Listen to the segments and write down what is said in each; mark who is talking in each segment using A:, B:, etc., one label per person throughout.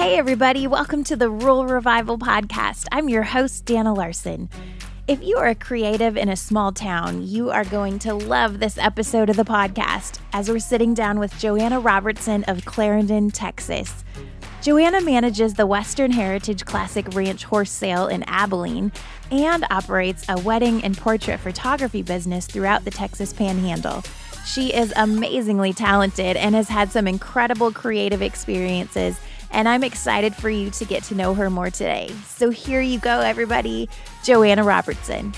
A: Hey everybody, welcome to the Rural Revival Podcast. I'm your host, JoAnna Larson. If you are a creative in a small town, you are going to love this episode of the podcast as we're sitting down with JoAnna Robertson of Clarendon, Texas. JoAnna manages the Western Heritage Classic Ranch Horse Sale in Abilene and operates a wedding and portrait photography business throughout the Texas Panhandle. She is amazingly talented and has had some incredible creative experiences, and I'm excited for you to get to know her more today. So here you go, everybody, JoAnna Robertson.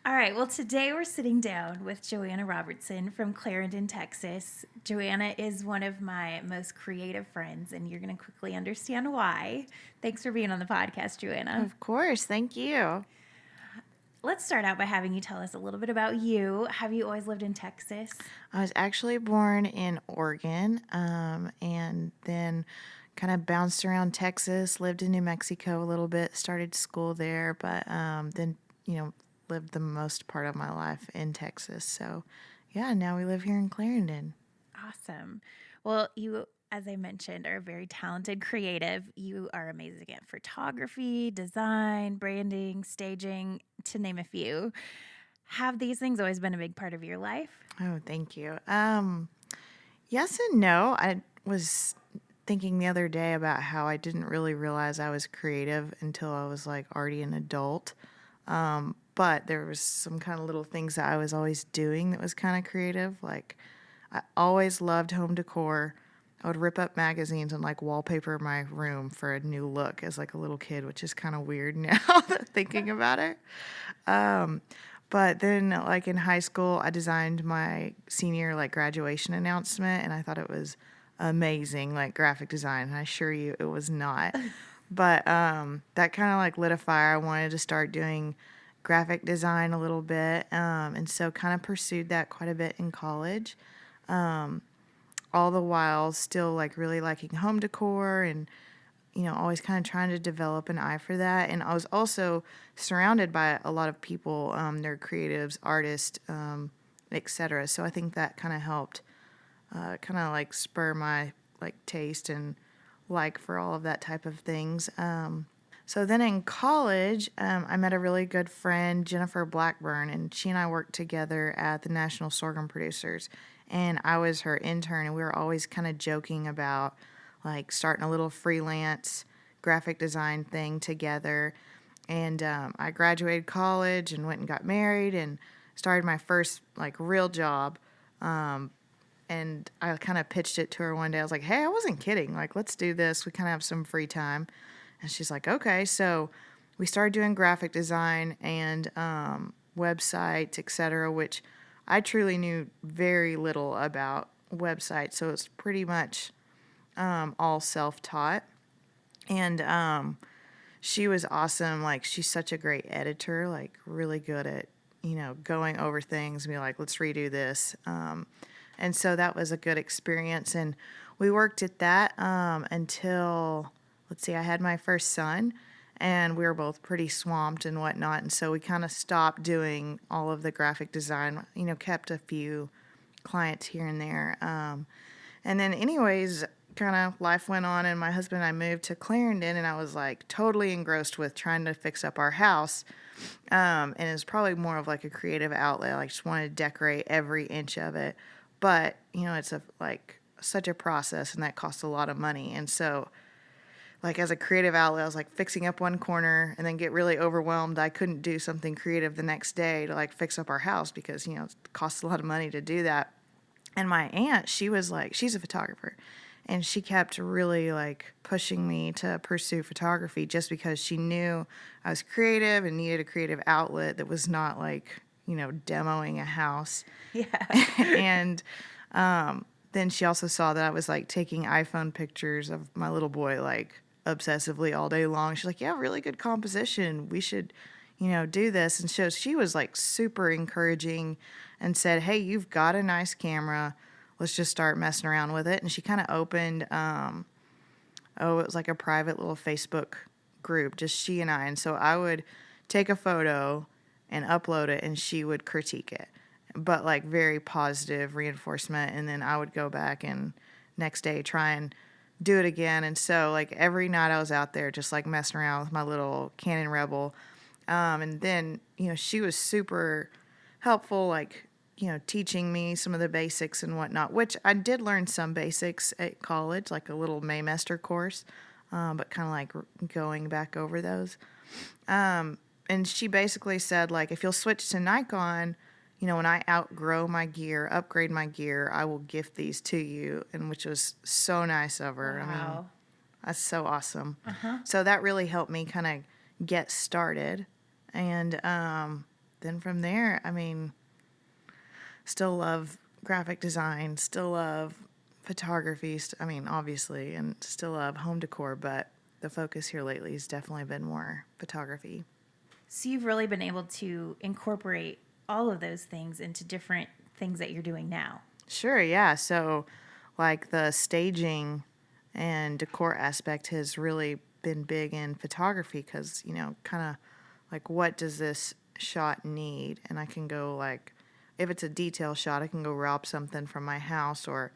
A: All right, well, today we're sitting down with JoAnna Robertson from Clarendon, Texas. JoAnna is one of my most creative friends, and you're going to quickly understand why. Thanks for being on the podcast, JoAnna.
B: Of course, thank you.
A: Let's start out by having you tell us a little bit about you. Have you always lived in Texas?
B: I was actually born in Oregon, and then kind of bounced around Texas, lived in New Mexico a little bit, started school there, but then, lived the most part of my life in Texas. So, yeah, now we live here in Clarendon.
A: Awesome. Well, you, as I mentioned, are a very talented creative. You are amazing at photography, design, branding, staging, to name a few. Have these things always been a big part of your life?
B: Oh, thank you. Yes and no. I was thinking the other day about how I didn't really realize I was creative until I was already an adult. But there was some kind of little things that I was always doing that was kind of creative. Like, I always loved home decor. I would rip up magazines and wallpaper my room for a new look as a little kid, which is kind of weird now thinking about it. But then in high school, I designed my senior graduation announcement, and I thought it was amazing, graphic design. And I assure you it was not. But that kind of lit a fire. I wanted to start doing graphic design a little bit, and so kind of pursued that quite a bit in college, all the while still really liking home decor and always kind of trying to develop an eye for that. And I was also surrounded by a lot of people, they're creatives, artists, etc. So I think that kind of helped spur my taste and for all of that type of things. So then in college, I met a really good friend, Jennifer Blackburn, and she and I worked together at the National Sorghum Producers. And I was her intern, and we were always kind of joking about starting a little freelance graphic design thing together. And I graduated college and went and got married and started my first real job. And I kind of pitched it to her one day. I was like, hey, I wasn't kidding. Let's do this. We kind of have some free time. And she's like, okay. So we started doing graphic design and websites, etc., which I truly knew very little about websites. So it's pretty much all self-taught. And she was awesome. She's such a great editor, really good at, going over things and be like, let's redo this. And so that was a good experience. And we worked at that until, I had my first son, and we were both pretty swamped and whatnot. And so we kind of stopped doing all of the graphic design, kept a few clients here and there. And then anyways, kind of life went on, and my husband and I moved to Clarendon, and I was totally engrossed with trying to fix up our house. And it was probably more of a creative outlet. I just wanted to decorate every inch of it. But, it's such a process, and that costs a lot of money. And so, as a creative outlet, I was fixing up one corner and then get really overwhelmed. I couldn't do something creative the next day to fix up our house because, it costs a lot of money to do that. And my aunt, she was she's a photographer, and she kept really pushing me to pursue photography just because she knew I was creative and needed a creative outlet that was not demoing a house.
A: Yeah.
B: And then she also saw that I was taking iPhone pictures of my little boy obsessively all day long. She's like, yeah, really good composition. We should, do this. And so she was super encouraging and said, hey, you've got a nice camera. Let's just start messing around with it. And she kind of opened, it was a private little Facebook group, just she and I. And so I would take a photo and upload it, and she would critique it, but like very positive reinforcement. And then I would go back and next day try and do it again. And so like every night I was out there just like messing around with my little Canon Rebel. And then, she was super helpful, like, teaching me some of the basics and whatnot, which I did learn some basics at college, like a little Maymester course, but kind of like going back over those. And she basically said, like, if you'll switch to Nikon, when I outgrow my gear, upgrade my gear, I will gift these to you, and which was so nice of her.
A: Wow.
B: I mean, that's so awesome.
A: Uh-huh.
B: So that really helped me kind of get started. And then from there, I mean, still love graphic design, still love photography. I mean, obviously, and still love home decor, but the focus here lately has definitely been more photography.
A: So you've really been able to incorporate all of those things into different things that you're doing now.
B: Sure, yeah. So, like the staging and decor aspect has really been big in photography because, kind of like what does this shot need? And I can go like, if it's a detail shot, I can go rob something from my house, or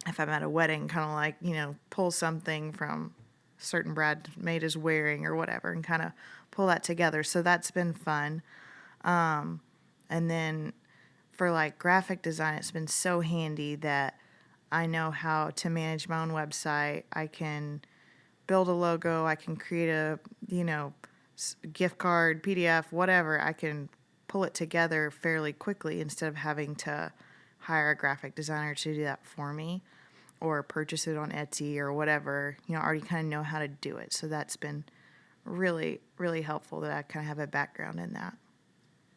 B: if I'm at a wedding, kind of like, pull something from certain bridesmaid is wearing or whatever and kind of pull that together. So that's been fun. And then for like graphic design, it's been so handy that I know how to manage my own website. I can build a logo. I can create a, gift card, PDF, whatever. I can pull it together fairly quickly instead of having to hire a graphic designer to do that for me or purchase it on Etsy or whatever. I already kind of know how to do it. So that's been really, really helpful that I kind of have a background in that.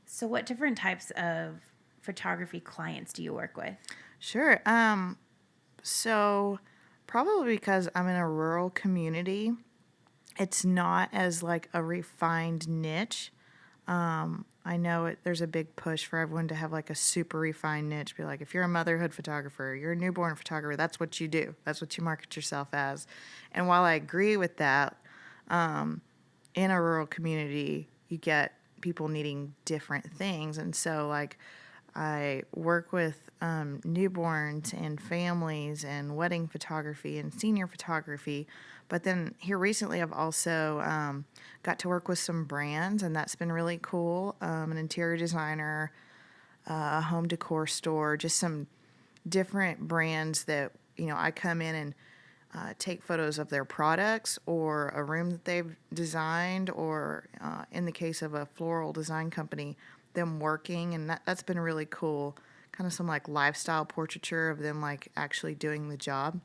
A: So what different types of photography clients do you work with?
B: Sure. So probably because I'm in a rural community, it's not as like a refined niche. I know there's a big push for everyone to have like a super refined niche. Be like, if you're a motherhood photographer, you're a newborn photographer, that's what you do. That's what you market yourself as. And while I agree with that, in a rural community, you get people needing different things. And so like I work with newborns and families and wedding photography and senior photography. But then here recently, I've also got to work with some brands, and that's been really cool. An interior designer, a home decor store, just some different brands that, I come in and take photos of their products or a room that they've designed, or in the case of a floral design company, them working, and that's been really cool. Kind of some like lifestyle portraiture of them like actually doing the job.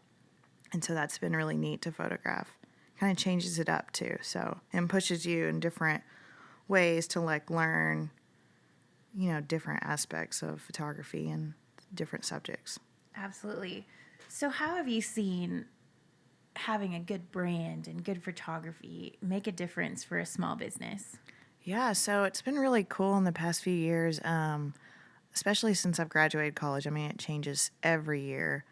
B: And so that's been really neat to photograph. Kind of changes it up too. So, and pushes you in different ways to like learn, different aspects of photography and different subjects.
A: Absolutely. So how have you seen having a good brand and good photography make a difference for a small business?
B: Yeah, so it's been really cool in the past few years, especially since I've graduated college. I mean, it changes every year.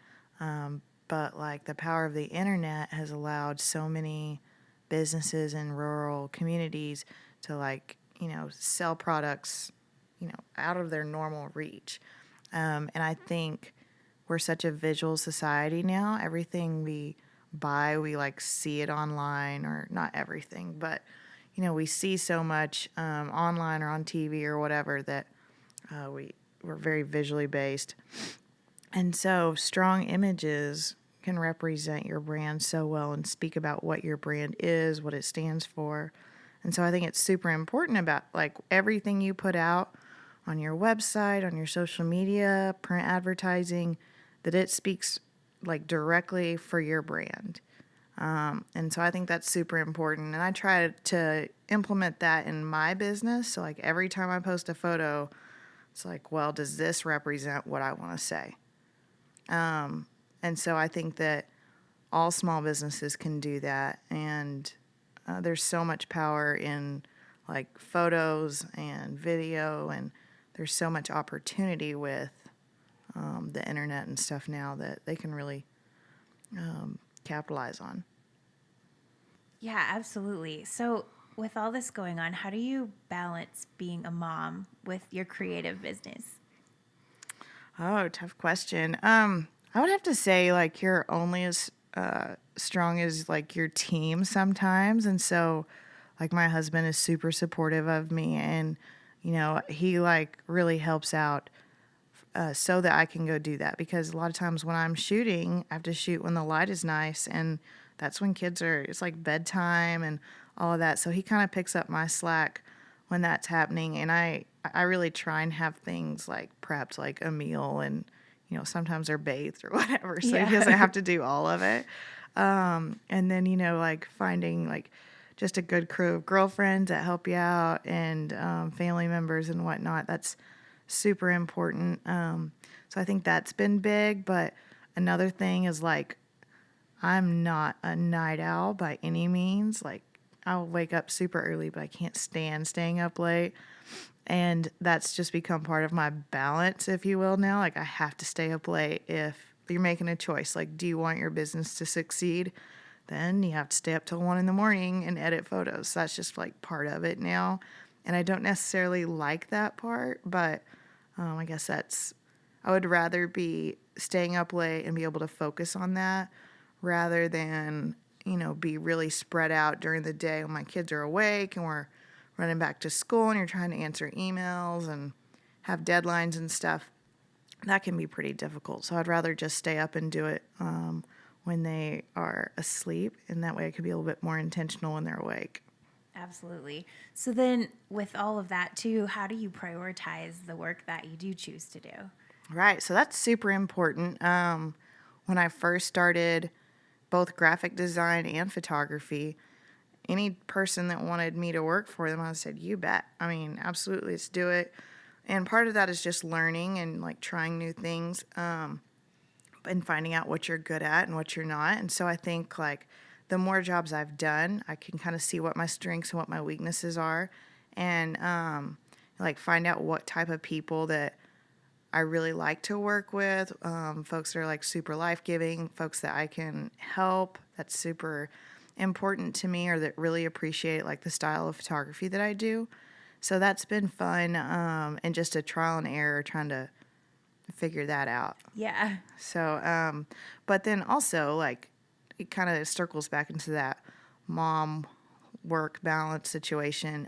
B: But like the power of the internet has allowed so many businesses in rural communities to like, sell products, out of their normal reach. And I think we're such a visual society now. Everything we buy, we like see it online, or not everything, but we see so much online or on TV or whatever that we're very visually based. And so strong images can represent your brand so well and speak about what your brand is, what it stands for. And so I think it's super important about like everything you put out on your website, on your social media, print advertising, that it speaks like directly for your brand. And so I think that's super important. And I try to implement that in my business. So like every time I post a photo, it's like, well, does this represent what I want to say? And so I think that all small businesses can do that. And there's so much power in like photos and video, and there's so much opportunity with the internet and stuff now that they can really capitalize on.
A: Yeah, absolutely. So, with all this going on, how do you balance being a mom with your creative business?
B: Oh, tough question. I would have to say like you're only as strong as like your team sometimes, and so like my husband is super supportive of me, and he like really helps out so that I can go do that because a lot of times when I'm shooting, I have to shoot when the light is nice, and that's when kids are. It's like bedtime and all of that. So he kind of picks up my slack when that's happening, and I really try and have things like prepped, like a meal, and sometimes they're bathed or whatever, so he doesn't
A: Yeah.
B: have to do all of it. And then like finding like just a good crew of girlfriends that help you out and family members and whatnot. That's super important. So I think that's been big. But another thing is like, I'm not a night owl by any means. Like, I'll wake up super early, but I can't stand staying up late. And that's just become part of my balance, if you will, now. Like, I have to stay up late if you're making a choice. Like, do you want your business to succeed? Then you have to stay up till 1 in the morning and edit photos. That's just like part of it now. And I don't necessarily like that part, but I guess I would rather be staying up late and be able to focus on that rather than, be really spread out during the day when my kids are awake and we're running back to school and you're trying to answer emails and have deadlines and stuff. That can be pretty difficult. So I'd rather just stay up and do it when they are asleep. And that way I could be a little bit more intentional when they're awake.
A: Absolutely. So, then with all of that, too, how do you prioritize the work that you do choose to do?
B: Right. So that's super important. When I first started both graphic design and photography, any person that wanted me to work for them, I said, you bet. I mean, absolutely, let's do it. And part of that is just learning and like trying new things and finding out what you're good at and what you're not. And so I think like the more jobs I've done, I can kind of see what my strengths and what my weaknesses are and like find out what type of people that I really like to work with, folks that are like super life-giving, folks that I can help. That's super important to me, or that really appreciate like the style of photography that I do. So that's been fun, and just a trial and error trying to figure that out.
A: Yeah.
B: So, but then also like it kind of circles back into that mom work balance situation.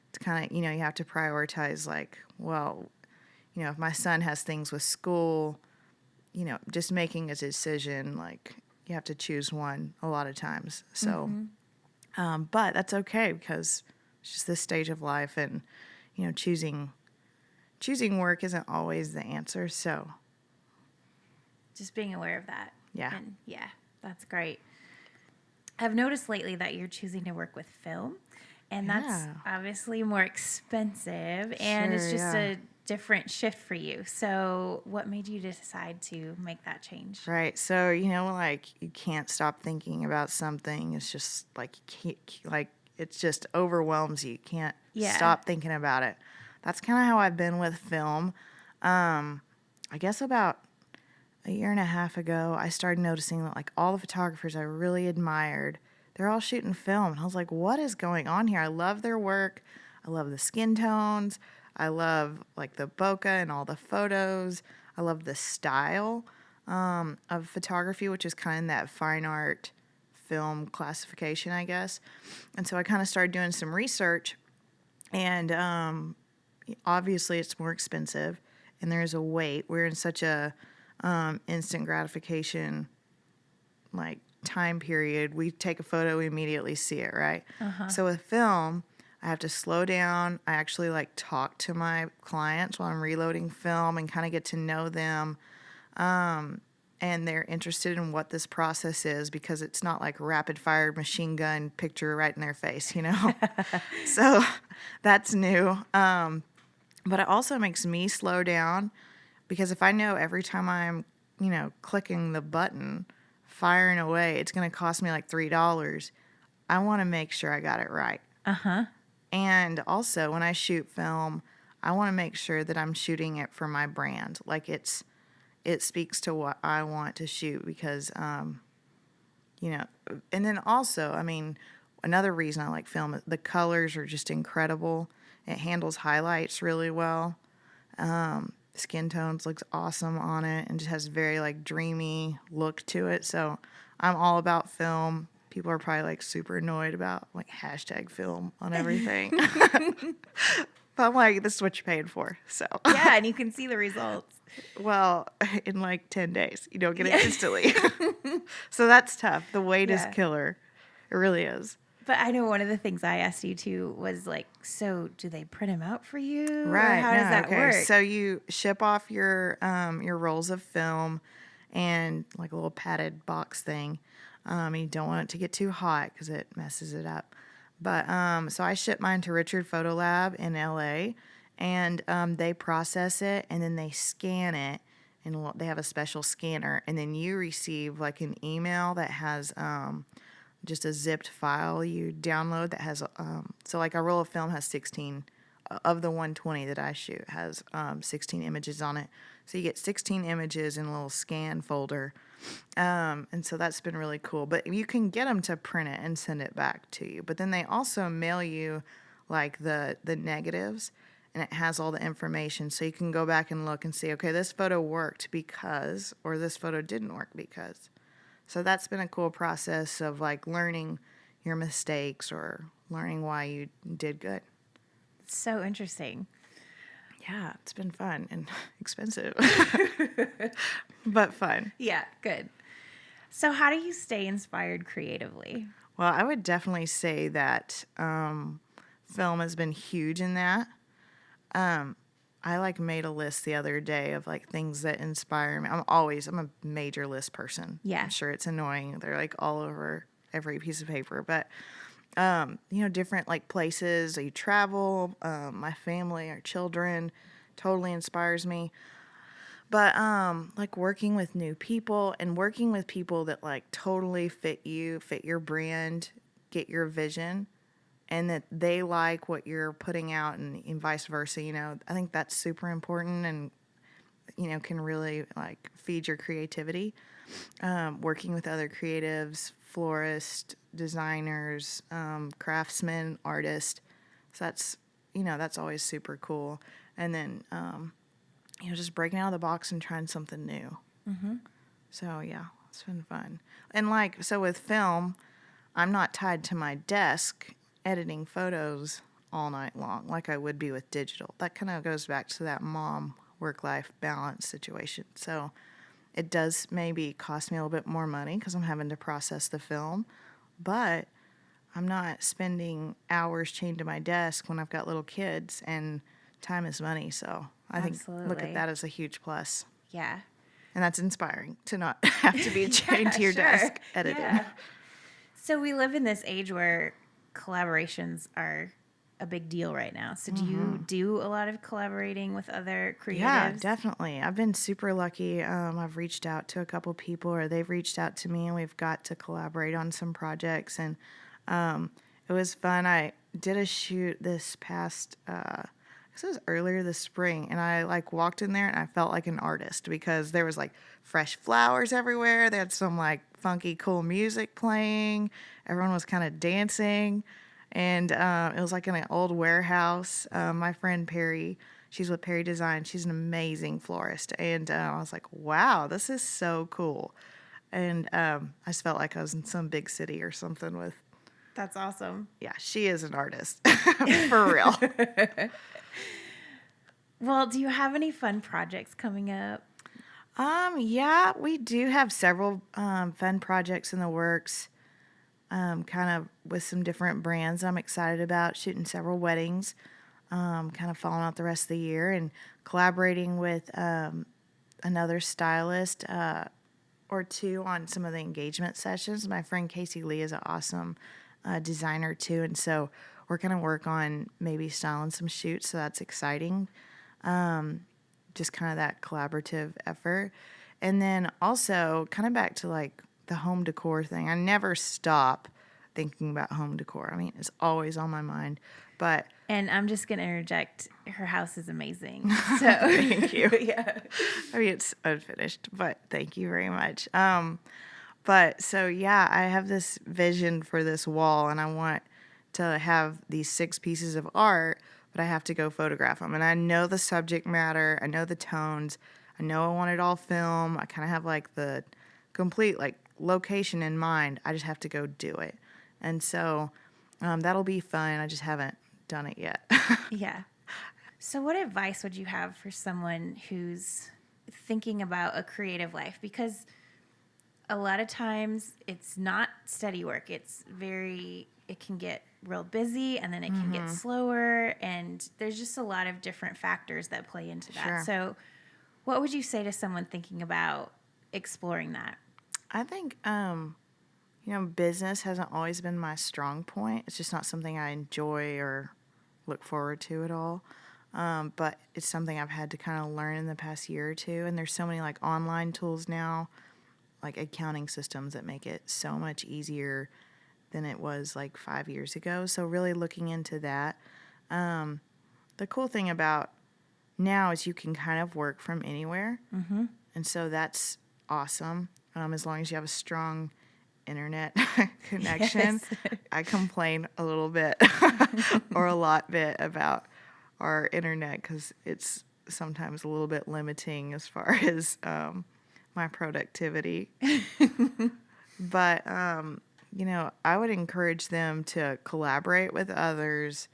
B: It's kind of, you have to prioritize like, well, if my son has things with school, just making a decision, like you have to choose one a lot of times. So, but that's okay because it's just this stage of life, and choosing work isn't always the answer. So,
A: Just being aware of that.
B: yeah,
A: And yeah, that's great. I've noticed lately that you're choosing to work with film, and that's
B: yeah,
A: obviously more expensive, and it's
B: sure,
A: just
B: yeah.
A: a different shift for you. So, what made you decide to make that change?
B: Right. So, like you can't stop thinking about something. It's just like you can't, like it just overwhelms you. You can't
A: Yeah.
B: stop thinking about it. That's kind of how I've been with film. I guess about a year and a half ago, I started noticing that like all the photographers I really admired, they're all shooting film. And I was like, what is going on here? I love their work. I love the skin tones. I love like the bokeh and all the photos. I love the style of photography, which is kind of that fine art film classification, I guess. And so I kind of started doing some research, and obviously it's more expensive, and there's a wait. We're in such a instant gratification like time period. We take a photo, we immediately see it, right? So with film, I have to slow down. I actually like talk to my clients while I'm reloading film and kind of get to know them. And they're interested in what this process is because it's not like rapid fire machine gun picture right in their face, So that's new. But it also makes me slow down because if I know every time I'm, clicking the button, firing away, it's going to cost me like $3, I want to make sure I got it right. And also, when I shoot film, I want to make sure that I'm shooting it for my brand. Like it speaks to what I want to shoot because, And then also, I mean, another reason I like film, the colors are just incredible. It handles highlights really well. Skin tones looks awesome on it and just has very like dreamy look to it. So I'm all about film. People are probably like super annoyed about like hashtag film on everything. But I'm like, this is what you're paying for. So
A: Yeah, and you can see the results.
B: well, in like 10 days, you don't get it instantly. So that's tough. The wait is killer. It really is.
A: But I know one of the things I asked you too was like, so do they print them out for you?
B: Right.
A: Or how does that work?
B: So you ship off your rolls of film and like a little padded box thing. You don't want it to get too hot because it messes it up. But so I ship mine to Richard Photo Lab in LA, and they process it and then they scan it, and they have a special scanner, and then you receive like an email that has just a zipped file you download that has so like a roll of film has 16 of the 120 that I shoot has 16 images on it. So you get 16 images in a little scan folder. And so that's been really cool. But you can get them to print it and send it back to you. But then they also mail you like the negatives, and it has all the information. So you can go back and look and see, okay, this photo worked because, or this photo didn't work because. So that's been a cool process of like learning your mistakes or learning why you did good.
A: It's so interesting.
B: Yeah, it's been fun and expensive, but fun.
A: Yeah, good. So how do you stay inspired creatively?
B: Well, I would definitely say that film has been huge in that. I like made a list the other day of like things that inspire me. I'm a major list person.
A: Yeah.
B: I'm sure it's annoying. They're like all over every piece of paper, but different like places you travel, my family, our children totally inspires me. But like working with new people and working with people that like totally fit you, fit your brand, get your vision, and that they like what you're putting out and vice versa, I think that's super important and, can really like feed your creativity. Working with other creatives, florists, designers, craftsmen, artists. So that's always super cool. And then, just breaking out of the box and trying something new. Mm-hmm. So, yeah, it's been fun. And so with film, I'm not tied to my desk editing photos all night long like I would be with digital. That kind of goes back to that mom work-life balance situation. So it does maybe cost me a little bit more money because I'm having to process the film, but I'm not spending hours chained to my desk when I've got little kids, and time is money. So I think look at that as a huge plus.
A: Yeah.
B: And that's inspiring to not have to be chained to your desk editing. Yeah.
A: So we live in this age where collaborations are a big deal right now. So do you do a lot of collaborating with other creatives?
B: Yeah, definitely. I've been super lucky. I've reached out to a couple people, or they've reached out to me, and we've got to collaborate on some projects. And it was fun. I did a shoot this past, this was earlier this spring, and I like walked in there and I felt like an artist because there was like fresh flowers everywhere. They had some like funky, cool music playing. Everyone was kind of dancing. And it was like in an old warehouse. My friend Perry, she's with Perry Design. She's an amazing florist. And I was like, wow, this is so cool. And I just felt like I was in some big city or something with.
A: That's awesome.
B: Yeah, she is an artist. For real.
A: Well, do you have any fun projects coming up?
B: Yeah, we do have several fun projects in the works. Kind of with some different brands I'm excited about, shooting several weddings, kind of following out the rest of the year, and collaborating with another stylist or two on some of the engagement sessions. My friend Casey Lee is an awesome designer too, and so we're going to work on maybe styling some shoots, so that's exciting. Just kind of that collaborative effort. And then also kind of back to like the home decor thing. I never stop thinking about home decor. I mean, it's always on my mind.
A: And I'm just going to interject. Her house is amazing. So
B: thank you.
A: Yeah.
B: I mean, it's unfinished, but thank you very much. But so, yeah, I have this vision for this wall, and I want to have these 6 pieces of art, but I have to go photograph them. And I know the subject matter, I know the tones, I know I want it all film. I kind of have like the complete like location in mind. I just have to go do it. And so that'll be fun. I just haven't done it yet.
A: Yeah. So, what advice would you have for someone who's thinking about a creative life? Because a lot of times it's not steady work. It can get real busy and then it can get slower. And there's just a lot of different factors that play into that.
B: Sure.
A: So, what would you say to someone thinking about exploring that?
B: I think, business hasn't always been my strong point. It's just not something I enjoy or look forward to at all. But it's something I've had to kind of learn in the past year or two. And there's so many like online tools now, like accounting systems that make it so much easier than it was like 5 years ago. So really looking into that. The cool thing about now is you can kind of work from anywhere. Mm-hmm. And so that's awesome. As long as you have a strong internet connection.
A: Yes.
B: I complain a little bit or a lot bit about our internet because it's sometimes a little bit limiting as far as my productivity. But, I would encourage them to collaborate with others,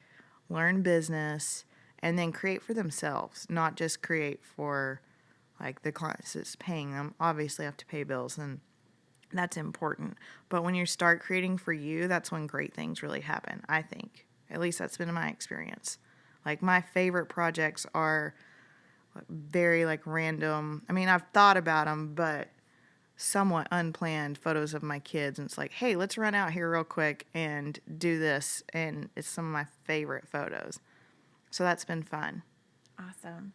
B: learn business, and then create for themselves, not just create for like the clients that's paying them. Obviously, have to pay bills, and that's important. But when you start creating for you, that's when great things really happen, I think. At least that's been my experience. Like, my favorite projects are very, like, random. I mean, I've thought about them, but somewhat unplanned photos of my kids. And it's like, hey, let's run out here real quick and do this. And it's some of my favorite photos. So that's been fun.
A: Awesome.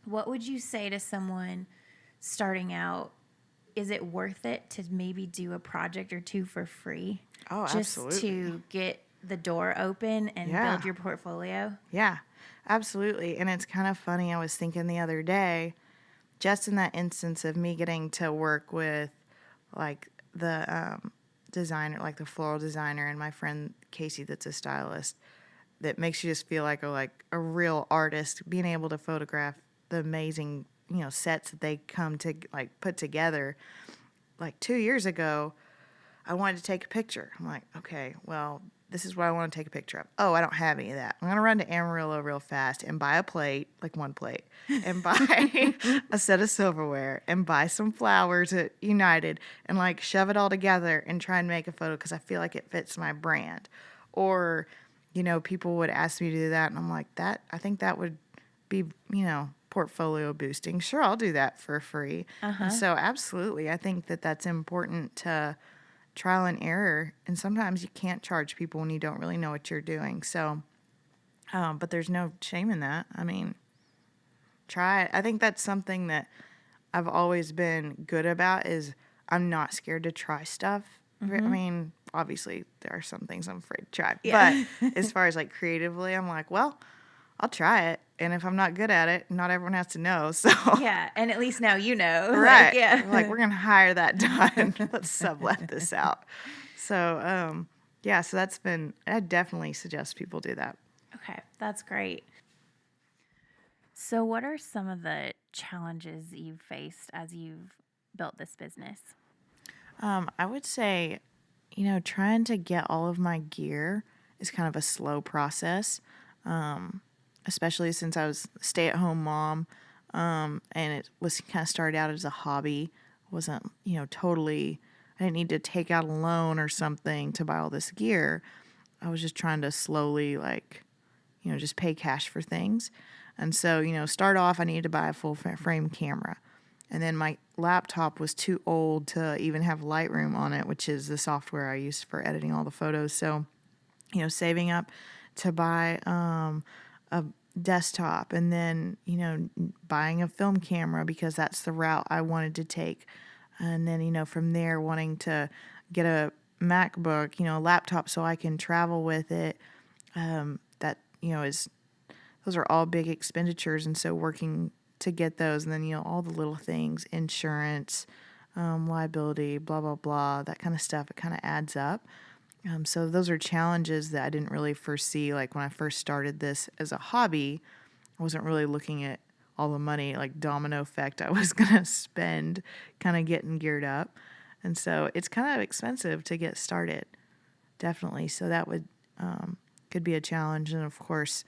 A: What would you say to someone starting out? Is it worth it to maybe do a project or two for free?
B: Oh,
A: just
B: absolutely.
A: to get the door open and build your portfolio?
B: Yeah, absolutely. And it's kind of funny. I was thinking the other day, just in that instance of me getting to work with like the designer, like the floral designer, and my friend Casey that's a stylist, that makes you just feel like a real artist, being able to photograph the amazing sets that they come to like put together. Like 2 years ago, I wanted to take a picture. I'm like, okay, well, this is what I want to take a picture of. Oh, I don't have any of that. I'm going to run to Amarillo real fast and buy a plate, like one plate, and buy a set of silverware and buy some flowers at United and like shove it all together and try and make a photo because I feel like it fits my brand. Or, people would ask me to do that, and I'm like, I think that would be, portfolio boosting. Sure, I'll do that for free. And so absolutely, I think that that's important to trial and error. And sometimes you can't charge people when you don't really know what you're doing. So, but there's no shame in that. I mean, try it. I think that's something that I've always been good about is I'm not scared to try stuff. I mean, obviously there are some things I'm afraid to try, but as far as like creatively, I'm like, well, I'll try it. And if I'm not good at it, not everyone has to know. So
A: Yeah, and at least now you know.
B: right.
A: Like,
B: We're going to hire that done. Let's sublet this out. So, so I definitely suggest people do that.
A: Okay, that's great. So what are some of the challenges you've faced as you've built this business?
B: I would say, trying to get all of my gear is kind of a slow process, especially since I was a stay-at-home mom, and it was kind of started out as a hobby. It wasn't, totally, I didn't need to take out a loan or something to buy all this gear. I was just trying to slowly, just pay cash for things. And so, start off, I needed to buy a full frame camera. And then my laptop was too old to even have Lightroom on it, which is the software I use for editing all the photos. So, saving up to buy a desktop and then, buying a film camera because that's the route I wanted to take. And then, from there, wanting to get a MacBook, a laptop so I can travel with it. Those are all big expenditures. And so working to get those, and then, all the little things, insurance, liability, blah, blah, blah, that kind of stuff. It kind of adds up. So those are challenges that I didn't really foresee. Like when I first started this as a hobby, I wasn't really looking at all the money, like domino effect I was going to spend kind of getting geared up. And so it's kind of expensive to get started, definitely. So that could be a challenge. And of course,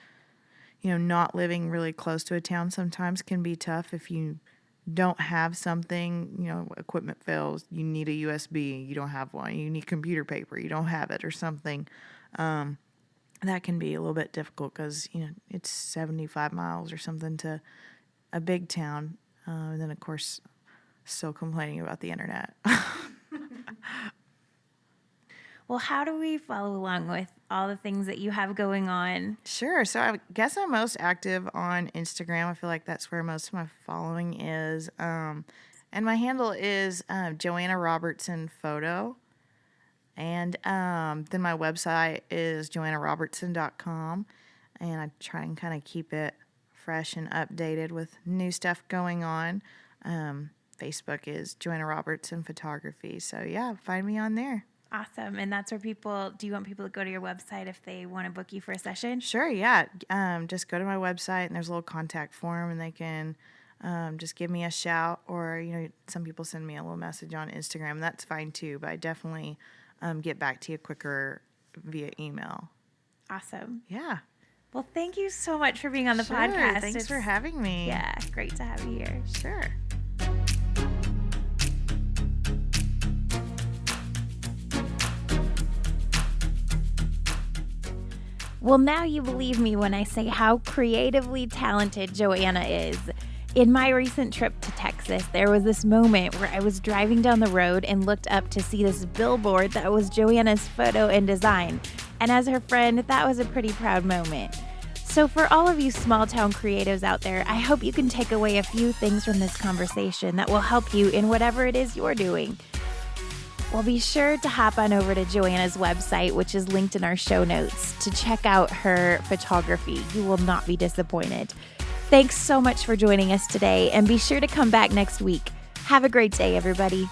B: not living really close to a town sometimes can be tough if you don't have something, equipment fails, you need a USB, you don't have one, you need computer paper, you don't have it or something. That can be a little bit difficult because, it's 75 miles or something to a big town. And then, of course, still complaining about the internet.
A: Well, how do we follow along with all the things that you have going on?
B: Sure. So I guess I'm most active on Instagram. I feel like that's where most of my following is. And my handle is JoAnna Robertson Photo. And then my website is JoAnnaRobertson.com. And I try and kind of keep it fresh and updated with new stuff going on. Facebook is JoAnna Robertson Photography. So, yeah, find me on there.
A: Awesome. And that's where do you want people to go to your website if they want to book you for a session?
B: Sure, yeah. Just go to my website and there's a little contact form and they can just give me a shout, or, some people send me a little message on Instagram. That's fine too, but I definitely get back to you quicker via email.
A: Awesome.
B: Yeah.
A: Well, thank you so much for being on the podcast.
B: Thanks for having me.
A: Yeah, great to have you here.
B: Sure.
A: Well, now you believe me when I say how creatively talented JoAnna is. In my recent trip to Texas, there was this moment where I was driving down the road and looked up to see this billboard that was JoAnna's photo and design. And as her friend, that was a pretty proud moment. So for all of you small town creatives out there, I hope you can take away a few things from this conversation that will help you in whatever it is you're doing. Well, be sure to hop on over to JoAnna's website, which is linked in our show notes, to check out her photography. You will not be disappointed. Thanks so much for joining us today, and be sure to come back next week. Have a great day, everybody.